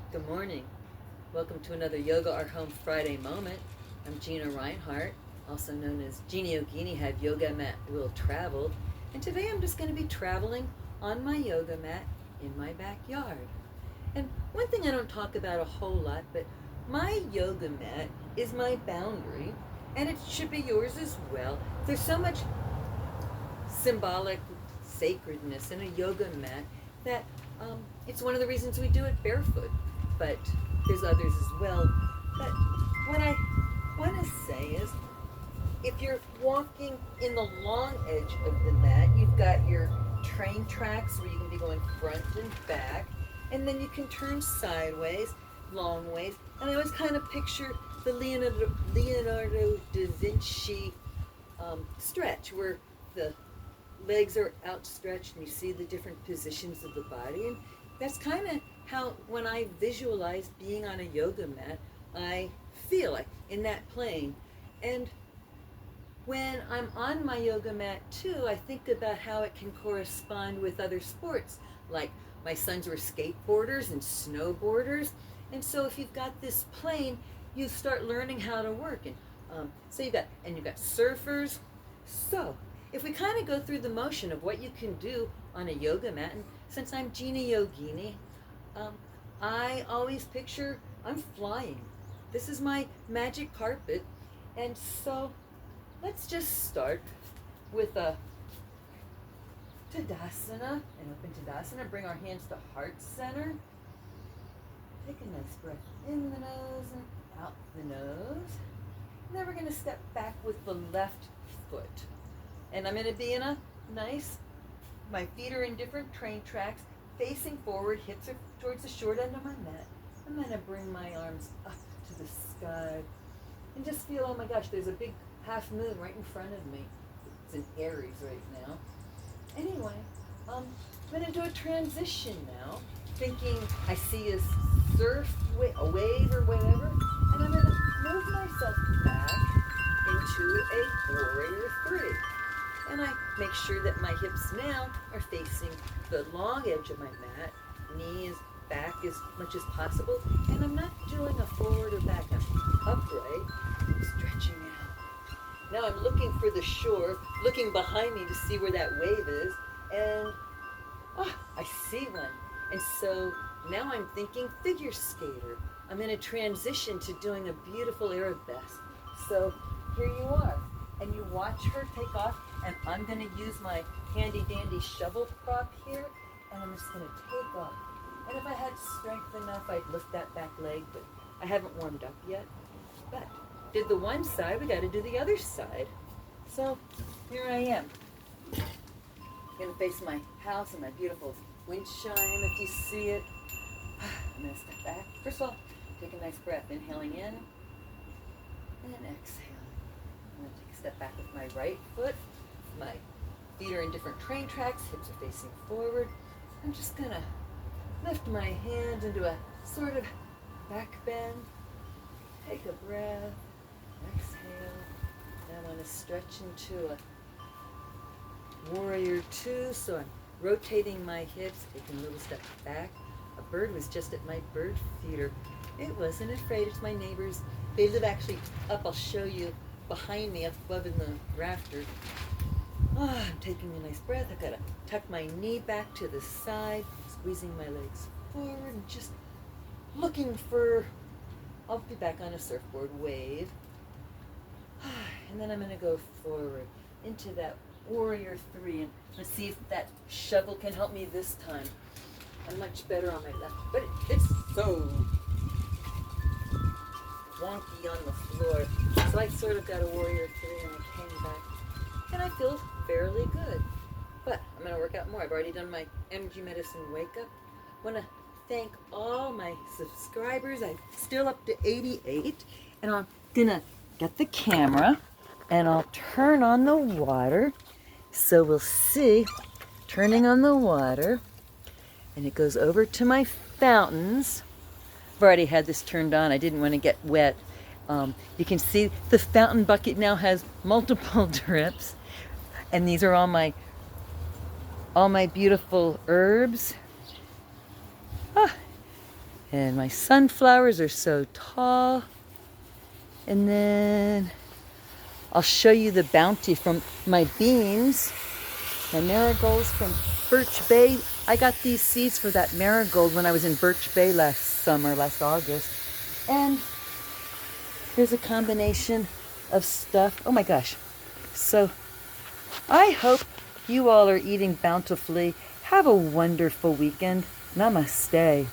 Good morning. Welcome to another Yoga Art Home Friday moment. I'm Gina Reinhart, also known as Jeannie Yogini, have yoga mat will travel. And today I'm just going to be traveling on my yoga mat in my backyard. And one thing I don't talk about a whole lot, but my yoga mat is my boundary, and it should be yours as well. There's so much symbolic sacredness in a yoga mat that it's one of the reasons we do it barefoot, but there's others as well. But what I want to say is, if you're walking in the long edge of the mat, you've got your train tracks where you can be going front and back, and then you can turn sideways, long ways. And I always kind of picture the Leonardo da Vinci stretch, where the legs are outstretched and you see the different positions of the body. And that's kind of how, when I visualize being on a yoga mat, I feel like in that plane. And when I'm on my yoga mat too, I think about how it can correspond with other sports. Like my sons were skateboarders and snowboarders. And so if you've got this plane, you start learning how to work. And so you've got surfers. So if we kind of go through the motion of what you can do on a yoga mat, and since I'm Jeannie Yogini, I always picture I'm flying. This is my magic carpet. And so let's just start with a Tadasana, an open Tadasana. Bring our hands to heart center. Take a nice breath in the nose and out the nose. And then we're going to step back with the left foot. And I'm going to be in a nice, my feet are in different train tracks, facing forward, hips are towards the short end of my mat. I'm going to bring my arms up to the sky and just feel, oh my gosh, there's a big half moon right in front of me. It's in Aries right now. Anyway, I'm going to do a transition now, thinking I see a surf, a wave or whatever, and I'm going to move myself back into a warrior three. And I make sure that my hips now are facing the long edge of my mat, knees back as much as possible, and I'm not doing a forward or back. I'm upright, stretching out. Now I'm looking for the shore, looking behind me to see where that wave is, and I see one. And so now I'm thinking figure skater. I'm in a transition to doing a beautiful arabesque. So here you are, and you watch her take off, and I'm going to use my handy dandy shovel prop here, and I'm just going to take off. And if I had strength enough, I'd lift that back leg, but I haven't warmed up yet. But did the one side, we got to do the other side. So here I am. I'm going to face my house and my beautiful wind chime, if you see it. I'm going to step back. First of all, take a nice breath, inhaling in and exhaling. I'm going to take a step back with my right foot. My feet are in different train tracks, hips are facing forward. I'm just going to lift my hands into a sort of back bend. Take a breath, exhale. Now I want to stretch into a warrior two, so I'm rotating my hips, taking a little step back. A bird was just at my bird feeder. It wasn't afraid. It's my neighbors. They live actually up, I'll show you, behind me, up above in the rafters. I'm taking a nice breath. I've got to tuck my knee back to the side, squeezing my legs forward, and just looking for, I'll be back on a surfboard wave. And then I'm going to go forward into that warrior three, and let's see if that shovel can help me this time. I'm much better on my left, but it's so wonky on the floor. So I sort of got a warrior three, and I came back, and I feel fairly good. But I'm going to work out more. I've already done my energy medicine wake up. I want to thank all my subscribers. I'm still up to 88, and I'm going to get the camera, and I'll turn on the water. So we'll see, turning on the water, and it goes over to my fountains. I've already had this turned on. I didn't want to get wet. You can see the fountain bucket now has multiple drips, and these are all my beautiful herbs. And my sunflowers are so tall. And then I'll show you the bounty from my beans. My marigolds from Birch Bay. I got these seeds for that marigold when I was in Birch Bay last August. And here's a combination of stuff. Oh my gosh. So I hope you all are eating bountifully. Have a wonderful weekend. Namaste.